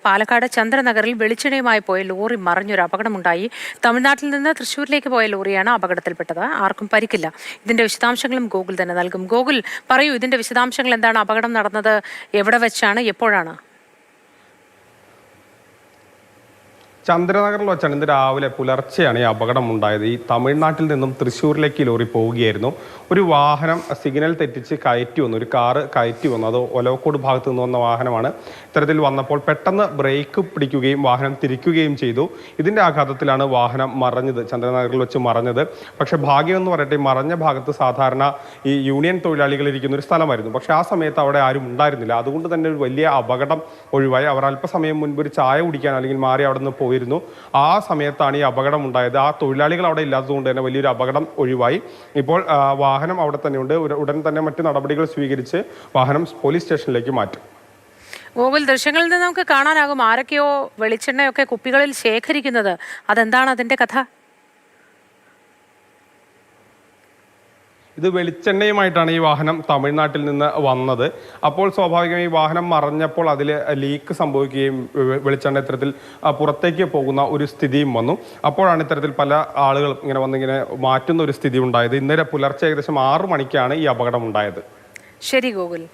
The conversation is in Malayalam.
പാലക്കാട് ചന്ദ്രനഗറിൽ വെളിച്ചെണ്ണയുമായി പോയ ലോറി മറിഞ്ഞൊരു അപകടമുണ്ടായി. തമിഴ്നാട്ടിൽ നിന്ന് തൃശ്ശൂരിലേക്ക് പോയ ലോറിയാണ് അപകടത്തിൽപ്പെട്ടത്. ആർക്കും പരിക്കില്ല. ഇതിന്റെ വിശദാംശങ്ങളും ഗോകുൽ തന്നെ നൽകും. ഗോകുൽ, പറയൂ, ഇതിന്റെ വിശദാംശങ്ങൾ എന്താണ്? അപകടം നടന്നത് എവിടെ വെച്ചാണ്, എപ്പോഴാണ്? ചന്ദ്രനഗറിൽ വെച്ചാണ് ഇന്ന് രാവിലെ പുലർച്ചെയാണ് ഈ അപകടം ഉണ്ടായത്. ഈ തമിഴ്നാട്ടിൽ നിന്നും തൃശ്ശൂരിലേക്ക് ലോറി പോവുകയായിരുന്നു. ഒരു വാഹനം സിഗ്നൽ തെറ്റിച്ച് കയറ്റി വന്നു, ഒരു കാറ് കയറ്റി വന്നു. അത് ഒലവക്കോട് ഭാഗത്ത് നിന്ന് വന്ന വാഹനമാണ്. ഇത്തരത്തിൽ വന്നപ്പോൾ പെട്ടെന്ന് ബ്രേക്ക് പിടിക്കുകയും വാഹനം തിരിക്കുകയും ചെയ്തു. ഇതിന്റെ ആഘാതത്തിലാണ് വാഹനം മറഞ്ഞത്, ചന്ദ്രനഗറിൽ വെച്ച് മറഞ്ഞത്. പക്ഷെ ഭാഗ്യം എന്ന് പറയട്ടെ, മറഞ്ഞ ഭാഗത്ത് സാധാരണ ഈ യൂണിയൻ തൊഴിലാളികൾ ഇരിക്കുന്ന ഒരു സ്ഥലമായിരുന്നു. പക്ഷെ ആ സമയത്ത് അവിടെ ആരും ഉണ്ടായിരുന്നില്ല. അതുകൊണ്ട് തന്നെ ഒരു വലിയ അപകടം ഒഴിവായി. അവർ അല്പസമയം മുൻപ് ഒരു ചായ കുടിക്കാൻ അല്ലെങ്കിൽ മാറി അവിടെ നിന്ന് പോയിരുന്നു. ആ സമയത്താണ് ഈ അപകടം ഉണ്ടായത്. ആ തൊഴിലാളികൾ അവിടെ ഇല്ലാത്തതുകൊണ്ട് തന്നെ വലിയൊരു അപകടം ഒഴിവായി. ഇപ്പോൾ വാഹനം അവിടെ തന്നെയുണ്ട്. ഉടൻ തന്നെ മറ്റു നടപടികൾ സ്വീകരിച്ച് വാഹനം പോലീസ് സ്റ്റേഷനിലേക്ക് മാറ്റും. ഗൂഗിൾ ദൃശ്യങ്ങളിൽ നിന്ന് നമുക്ക് കാണാനാകും ആരൊക്കെയോ വെളിച്ചെണ്ണയൊക്കെ കുപ്പികളിൽ ശേഖരിക്കുന്നത്. അതെന്താണ് അതിന്റെ കഥ? ഇത് വെളിച്ചെണ്ണയുമായിട്ടാണ് ഈ വാഹനം തമിഴ്നാട്ടിൽ നിന്ന് വന്നത്. അപ്പോൾ സ്വാഭാവികമായി ഈ വാഹനം മറഞ്ഞപ്പോൾ അതിൽ ലീക്ക് സംഭവിക്കുകയും വെളിച്ചെണ്ണ ഇത്തരത്തിൽ പുറത്തേക്ക് പോകുന്ന ഒരു സ്ഥിതിയും വന്നു. അപ്പോഴാണ് ഇത്തരത്തിൽ പല ആളുകളും ഇങ്ങനെ മാറ്റുന്ന ഒരു സ്ഥിതി ഉണ്ടായത്. ഇന്നലെ പുലർച്ചെ ഏകദേശം 6 മണിക്കാണ് ഈ അപകടം ഉണ്ടായത്. ശരി ഗൂഗിൾ.